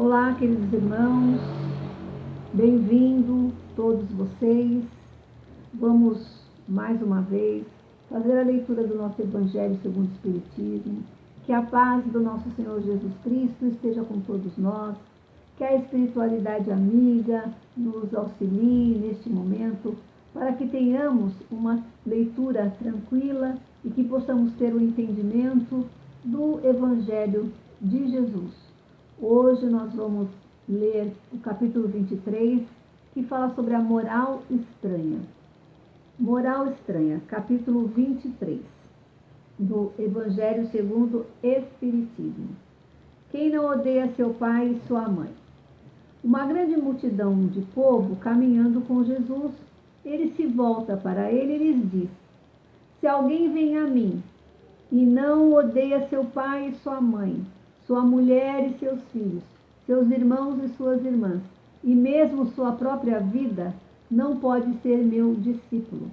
Olá, queridos irmãos, bem-vindo todos vocês. Vamos mais uma vez fazer a leitura do nosso Evangelho segundo o Espiritismo. Que a paz do nosso Senhor Jesus Cristo esteja com todos nós, que a espiritualidade amiga nos auxilie neste momento, para que tenhamos uma leitura tranquila e que possamos ter o entendimento do Evangelho de Jesus. Hoje nós vamos ler o capítulo 23, que fala sobre a moral estranha. Moral estranha, capítulo 23, do Evangelho segundo o Espiritismo. Quem não odeia seu pai e sua mãe? Uma grande multidão de povo caminhando com Jesus, ele se volta para ele e lhes diz: se alguém vem a mim e não odeia seu pai e sua mãe, sua mulher e seus filhos, seus irmãos e suas irmãs, e mesmo sua própria vida, não pode ser meu discípulo.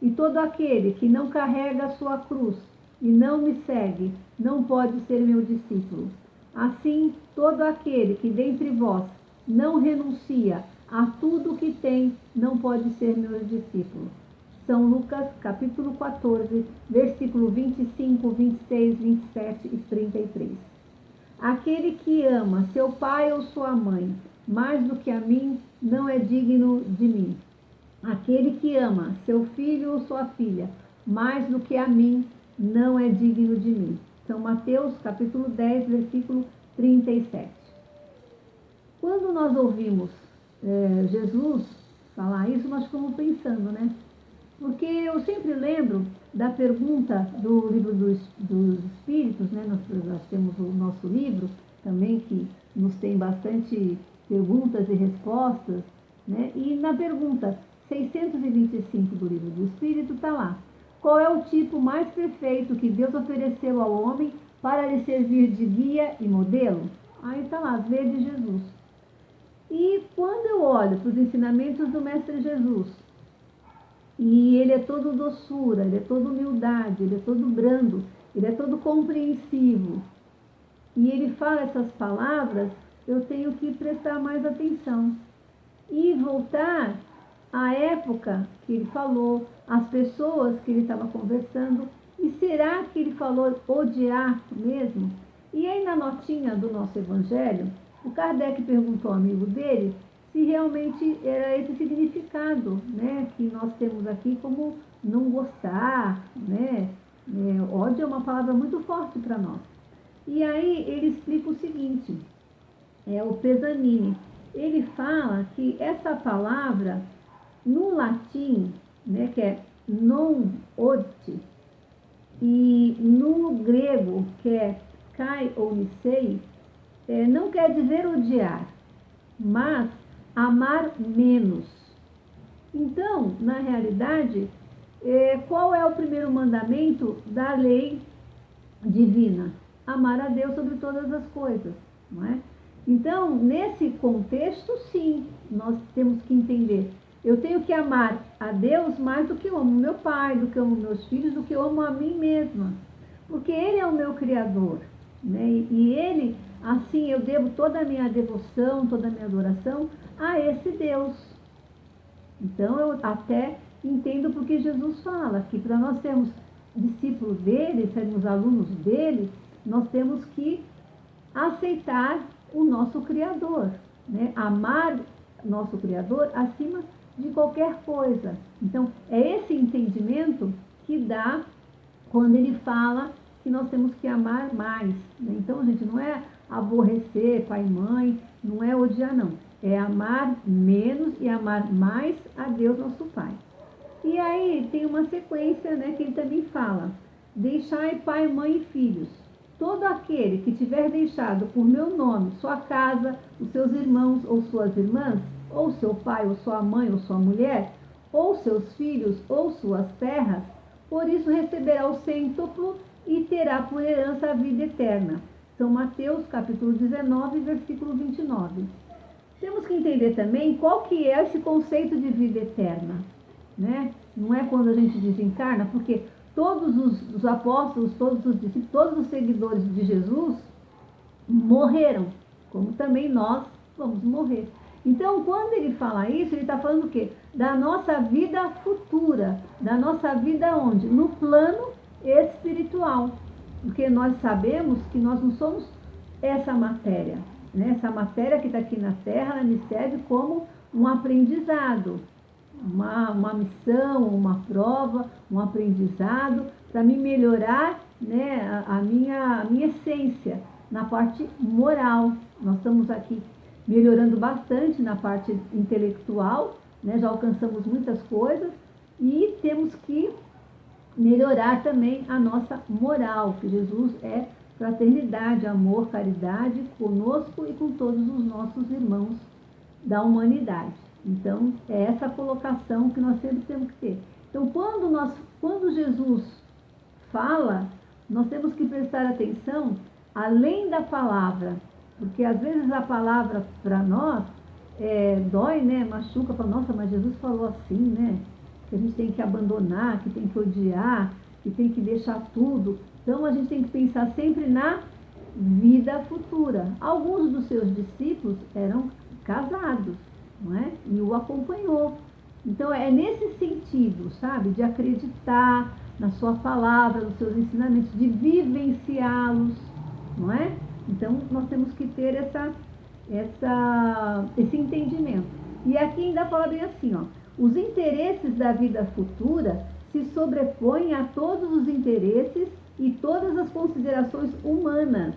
E todo aquele que não carrega a sua cruz e não me segue, não pode ser meu discípulo. Assim, todo aquele que dentre vós não renuncia a tudo que tem, não pode ser meu discípulo. São Lucas, capítulo 14, versículo 25, 26, 27 e 33. Aquele que ama seu pai ou sua mãe mais do que a mim, não é digno de mim. Aquele que ama seu filho ou sua filha mais do que a mim, não é digno de mim. São Mateus, capítulo 10, versículo 37. Quando nós ouvimos Jesus falar isso, nós ficamos pensando, né? Porque eu sempre lembro da pergunta do livro dos Espíritos, né? Nós temos o nosso livro também, que nos tem bastante perguntas e respostas, né? E na pergunta 625 do livro do Espírito está lá: qual é o tipo mais perfeito que Deus ofereceu ao homem para lhe servir de guia e modelo? Aí está lá, vede Jesus. E quando eu olho para os ensinamentos do Mestre Jesus, e ele é todo doçura, ele é todo humildade, ele é todo brando, ele é todo compreensivo, e ele fala essas palavras, eu tenho que prestar mais atenção e voltar à época que ele falou, às pessoas que ele estava conversando. E será que ele falou odiar mesmo? E aí na notinha do nosso Evangelho, o Kardec perguntou ao amigo dele se realmente era esse significado, né, que nós temos aqui como não gostar, né? Ódio é uma palavra muito forte para nós. E aí ele explica o seguinte, o Pesanini. Ele fala que essa palavra, no latim, né, que é non odi, e no grego, que é kai ou nisei, não quer dizer odiar, mas amar menos. Então, na realidade, qual é o primeiro mandamento da lei divina? Amar a Deus sobre todas as coisas, não é? Então, nesse contexto, sim, nós temos que entender. Eu tenho que amar a Deus mais do que eu amo meu pai, do que eu amo meus filhos, do que eu amo a mim mesma. Porque Ele é o meu Criador, né? E Ele, assim, eu devo toda a minha devoção, toda a minha adoração a esse Deus. Então, eu até entendo porque Jesus fala que para nós sermos discípulos dele, sermos alunos dele, nós temos que aceitar o nosso Criador, né? Amar nosso Criador acima de qualquer coisa. Então, é esse entendimento que dá quando ele fala que nós temos que amar mais, né? Então, gente, não é aborrecer pai e mãe, não é odiar, não. É amar menos e amar mais a Deus, nosso Pai. E aí tem uma sequência, né, que ele também fala: deixai pai, mãe e filhos. Todo aquele que tiver deixado por meu nome sua casa, os seus irmãos ou suas irmãs, ou seu pai, ou sua mãe, ou sua mulher, ou seus filhos, ou suas terras, por isso receberá o cêntuplo e terá por herança a vida eterna. São Mateus, capítulo 19, versículo 29. Temos que entender também qual que é esse conceito de vida eterna, né? Não é quando a gente desencarna, porque todos os apóstolos, todos os discípulos, todos os seguidores de Jesus morreram. como também nós vamos morrer. Então, quando ele fala isso, ele está falando o quê? Da nossa vida futura, da nossa vida onde? No plano espiritual. Porque nós sabemos que nós não somos essa matéria, né? Essa matéria que está aqui na Terra, ela me serve como um aprendizado, uma missão, uma prova, um aprendizado para me melhorar, né, a minha essência na parte moral. Nós estamos aqui melhorando bastante na parte intelectual, né, já alcançamos muitas coisas e temos que melhorar também a nossa moral, que Jesus é fraternidade, amor, caridade conosco e com todos os nossos irmãos da humanidade. Então, é essa colocação que nós sempre temos que ter. Então, quando Jesus fala, nós temos que prestar atenção além da palavra, porque às vezes a palavra para nós dói, né? Machuca, fala, nossa, mas Jesus falou assim, né? Que a gente tem que abandonar, que tem que odiar, que tem que deixar tudo. Então, a gente tem que pensar sempre na vida futura. Alguns dos seus discípulos eram casados, não é? E o acompanhou. Então, é nesse sentido, sabe? De acreditar na sua palavra, nos seus ensinamentos, de vivenciá-los, não é? Então, nós temos que ter esse entendimento. E aqui ainda fala bem assim, ó. Os interesses da vida futura se sobrepõem a todos os interesses e todas as considerações humanas,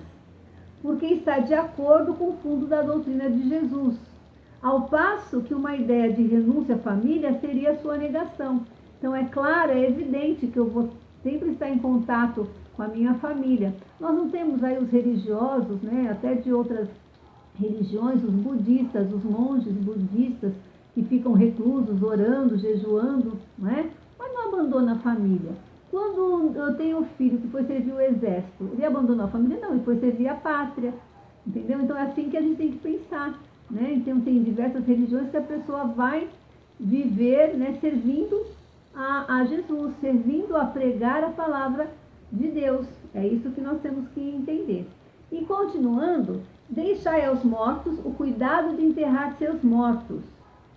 porque está de acordo com o fundo da doutrina de Jesus. Ao passo que uma ideia de renúncia à família seria sua negação. Então, é claro, é evidente que eu vou sempre estar em contato com a minha família. Nós não temos aí os religiosos, né, até de outras religiões, os budistas, os monges budistas, que ficam reclusos, orando, jejuando, não é? Mas não abandona a família. Quando eu tenho um filho que foi servir o exército, ele abandonou a família? Não, ele foi servir a pátria, entendeu? Então é assim que a gente tem que pensar, né? Então tem diversas religiões que a pessoa vai viver, né, servindo a Jesus, servindo a pregar a palavra de Deus. É isso que nós temos que entender. E continuando, deixai aos mortos o cuidado de enterrar seus mortos.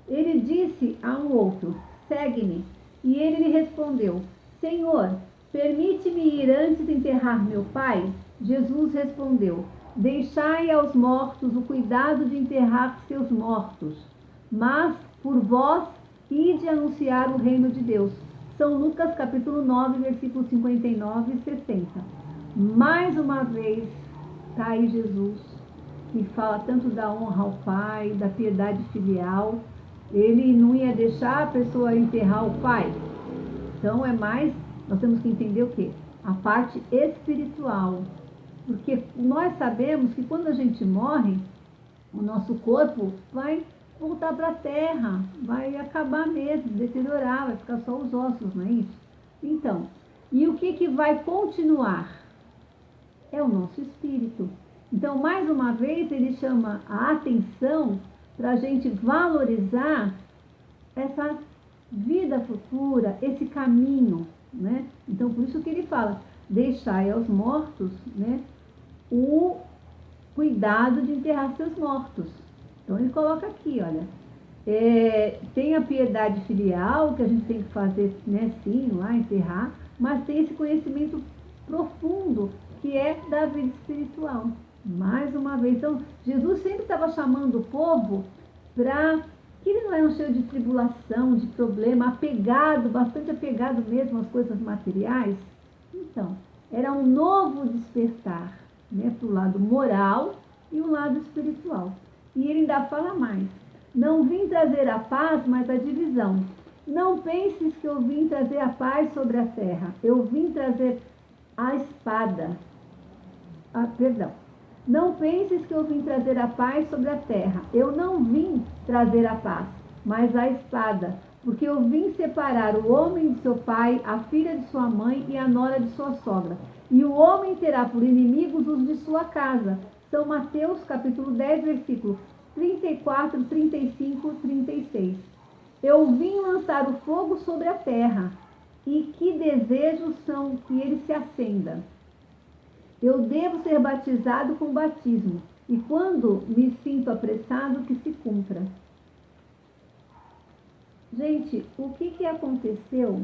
Ele disse a um outro, segue-me. E ele lhe respondeu, Senhor, permite-me ir antes de enterrar meu pai? Jesus respondeu, deixai aos mortos o cuidado de enterrar seus mortos, mas por vós ide anunciar o reino de Deus. São Lucas capítulo 9, versículos 59 e 60. Mais uma vez, está aí Jesus, que fala tanto da honra ao pai, da piedade filial. Ele não ia deixar a pessoa enterrar o pai. Então, nós temos que entender o quê? A parte espiritual. Porque nós sabemos que quando a gente morre, o nosso corpo vai voltar para a terra, vai acabar mesmo, deteriorar, vai ficar só os ossos, não é isso? Então, e o que vai continuar? É o nosso espírito. Então, mais uma vez, ele chama a atenção para a gente valorizar essa vida futura, esse caminho, né? Então, por isso que ele fala, deixai aos mortos, né, o cuidado de enterrar seus mortos. Então, ele coloca aqui, olha, tem a piedade filial, que a gente tem que fazer, né, sim, lá, enterrar, mas tem esse conhecimento profundo, que é da vida espiritual. Mais uma vez, então, Jesus sempre estava chamando o povo para que eles não eram cheios de tribulação, de problema, bastante apegado mesmo às coisas materiais. Então, era um novo despertar, né, para o lado moral e o lado espiritual. E ele ainda fala mais. Não vim trazer a paz, mas a divisão. Não penses que eu vim trazer a paz sobre a terra. Eu vim trazer a espada. Não penses que eu vim trazer a paz sobre a terra. Eu não vim trazer a paz, mas a espada. Porque eu vim separar o homem de seu pai, a filha de sua mãe e a nora de sua sogra. E o homem terá por inimigos os de sua casa. São Mateus capítulo 10, versículos 34, 35, 36. Eu vim lançar o fogo sobre a terra. E que desejos são que ele se acenda? Eu devo ser batizado com batismo, E quando me sinto apressado, que se cumpra. Gente, o que aconteceu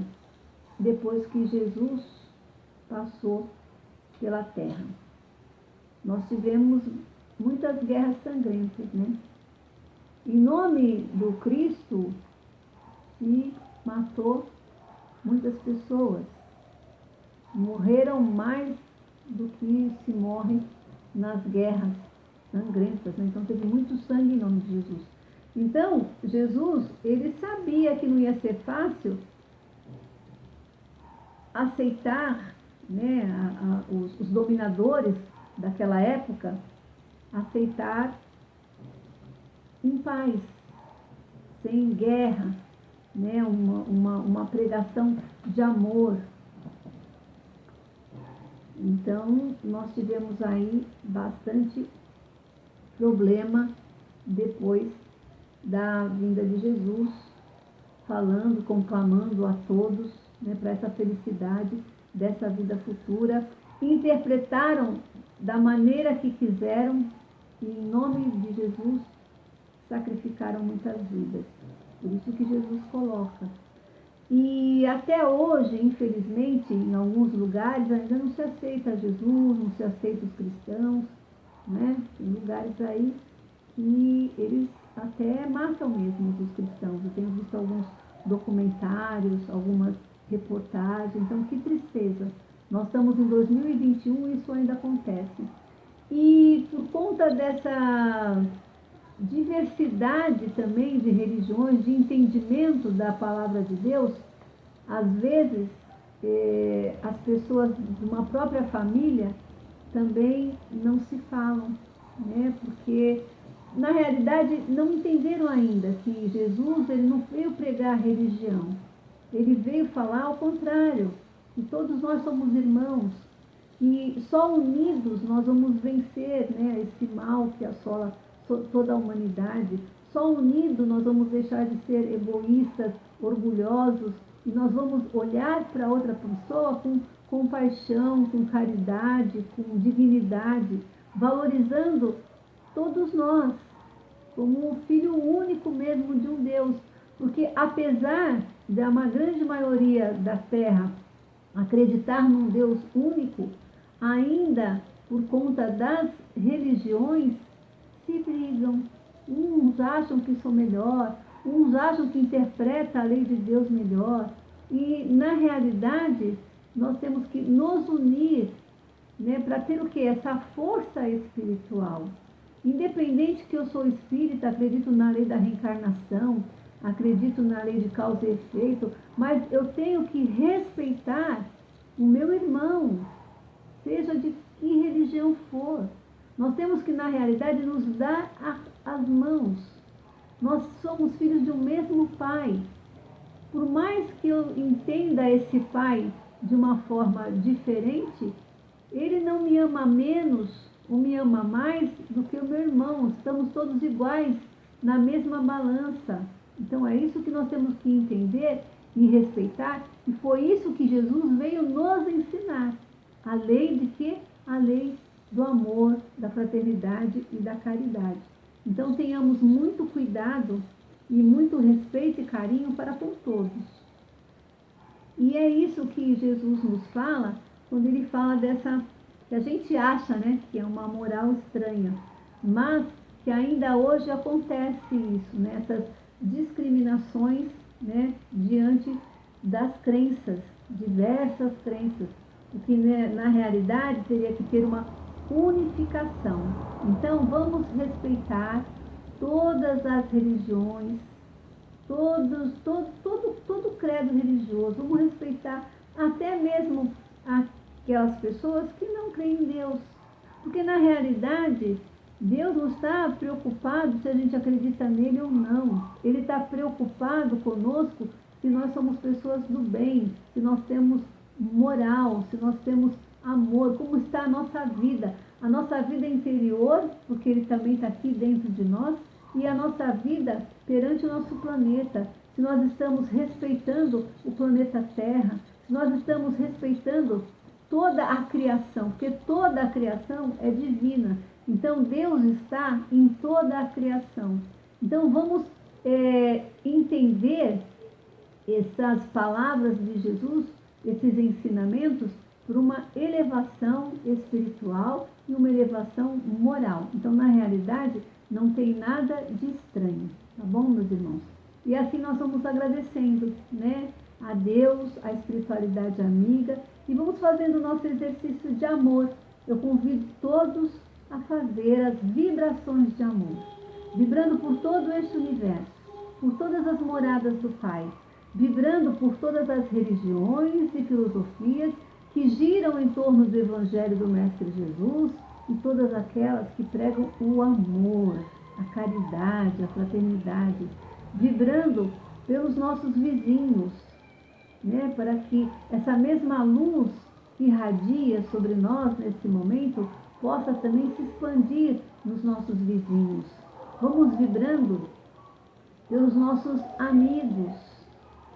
depois que Jesus passou pela terra? Nós tivemos muitas guerras sangrentas, né? Em nome do Cristo, se matou muitas pessoas. Morreram mais do que se morre nas guerras sangrentas, né? Então teve muito sangue em nome de Jesus. Então, Jesus, ele sabia que não ia ser fácil aceitar, né, os dominadores daquela época, aceitar em paz, sem guerra, né, uma pregação de amor. Então, nós tivemos aí bastante problema depois da vinda de Jesus, falando, conclamando a todos, né, para essa felicidade dessa vida futura. Interpretaram da maneira que quiseram e, em nome de Jesus, sacrificaram muitas vidas. Por isso que Jesus coloca. E até hoje, infelizmente, em alguns lugares ainda não se aceita Jesus, não se aceita os cristãos, né? Tem lugares aí que eles até matam mesmo os cristãos. Eu tenho visto alguns documentários, algumas reportagens. Então, que tristeza. Nós estamos em 2021 e isso ainda acontece. E por conta dessa diversidade também de religiões, de entendimento da palavra de Deus, às vezes as pessoas de uma própria família também não se falam, né? Porque na realidade não entenderam ainda que Jesus, ele não veio pregar religião, ele veio falar ao contrário, que todos nós somos irmãos e só unidos nós vamos vencer, né, esse mal que assola toda a humanidade. Só unidos nós vamos deixar de ser egoístas, orgulhosos, e nós vamos olhar para outra pessoa com compaixão, com caridade, com dignidade, valorizando todos nós como um filho único mesmo de um Deus. Porque apesar da uma grande maioria da terra acreditar num Deus único, ainda por conta das religiões se brigam. Uns acham que são melhor, uns acham que interpreta a lei de Deus melhor. E, na realidade, nós temos que nos unir, né, para ter o quê? Essa força espiritual. Independente que eu sou espírita, acredito na lei da reencarnação, acredito na lei de causa e efeito, mas eu tenho que respeitar o meu irmão, seja de que religião for. Nós temos que, na realidade, nos dar as mãos. Nós somos filhos de um mesmo Pai. Por mais que eu entenda esse Pai de uma forma diferente, Ele não me ama menos ou me ama mais do que o meu irmão. Estamos todos iguais na mesma balança. Então é isso que nós temos que entender e respeitar. E foi isso que Jesus veio nos ensinar. A lei de quê? A lei do amor, da fraternidade e da caridade. Então tenhamos muito cuidado e muito respeito e carinho para com todos. E é isso que Jesus nos fala quando ele fala dessa, que a gente acha, né, que é uma moral estranha, mas que ainda hoje acontece isso, né, essas discriminações, né, diante das crenças, diversas crenças, o que, né, na realidade teria que ter uma unificação. Então vamos respeitar todas as religiões, todo credo religioso, vamos respeitar até mesmo aquelas pessoas que não creem em Deus, porque na realidade Deus não está preocupado se a gente acredita nele ou não. Ele está preocupado conosco se nós somos pessoas do bem, se nós temos moral, se nós temos amor, como está a nossa vida interior, porque ele também está aqui dentro de nós, e a nossa vida perante o nosso planeta, se nós estamos respeitando o planeta Terra, se nós estamos respeitando toda a criação, porque toda a criação é divina. Então, Deus está em toda a criação. Então, vamos entender essas palavras de Jesus, esses ensinamentos, por uma elevação espiritual e uma elevação moral. Então, na realidade, não tem nada de estranho, tá bom, meus irmãos? E assim nós vamos agradecendo, né, a Deus, a espiritualidade amiga, e vamos fazendo o nosso exercício de amor. Eu convido todos a fazer as vibrações de amor, vibrando por todo este universo, por todas as moradas do Pai, vibrando por todas as religiões e filosofias que giram em torno do Evangelho do Mestre Jesus e todas aquelas que pregam o amor, a caridade, a fraternidade, vibrando pelos nossos vizinhos, né, para que essa mesma luz que irradia sobre nós nesse momento possa também se expandir nos nossos vizinhos. Vamos vibrando pelos nossos amigos,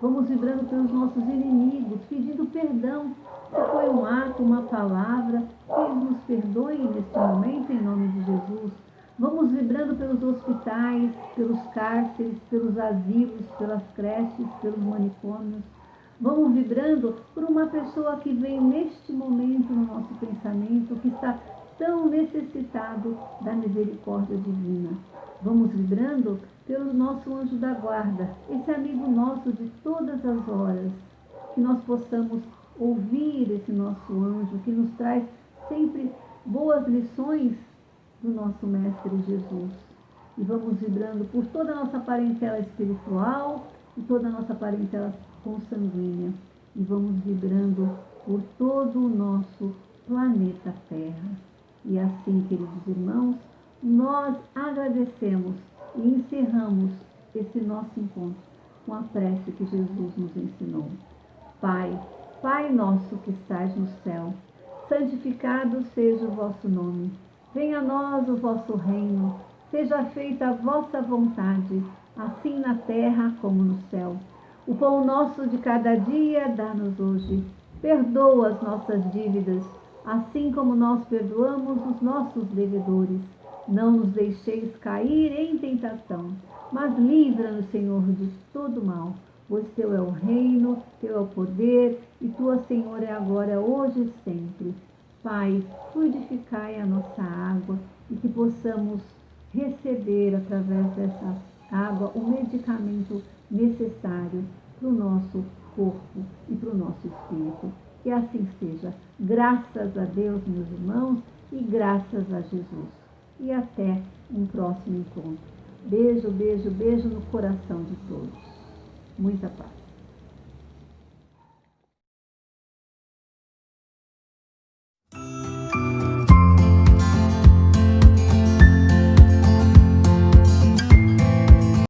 vamos vibrando pelos nossos inimigos, pedindo perdão. Se foi um ato, uma palavra, que eles nos perdoem neste momento, em nome de Jesus. Vamos vibrando pelos hospitais, pelos cárceres, pelos asilos, pelas creches, pelos manicômios. Vamos vibrando por uma pessoa que vem neste momento no nosso pensamento, que está tão necessitado da misericórdia divina. Vamos vibrando pelo nosso anjo da guarda, esse amigo nosso de todas as horas, que nós possamos ouvir esse nosso anjo, que nos traz sempre boas lições do nosso Mestre Jesus. E vamos vibrando por toda a nossa parentela espiritual e toda a nossa parentela consanguínea. E vamos vibrando por todo o nosso planeta Terra. E assim, queridos irmãos, nós agradecemos e encerramos esse nosso encontro com a prece que Jesus nos ensinou. Pai, Pai nosso que estás no céu, santificado seja o vosso nome. Venha a nós o vosso reino, seja feita a vossa vontade, assim na terra como no céu. O pão nosso de cada dia dá-nos hoje. Perdoa as nossas dívidas, assim como nós perdoamos os nossos devedores. Não nos deixeis cair em tentação, mas livra-nos, Senhor, de todo mal. Pois teu é o reino, teu é o poder, e tua, Senhor, é agora, hoje e sempre. Pai, fluidificai a nossa água e que possamos receber através dessa água o medicamento necessário para o nosso corpo e para o nosso espírito. Que assim seja. Graças a Deus, meus irmãos, e graças a Jesus. E até um próximo encontro. Beijo, beijo, beijo no coração de todos. Muita paz.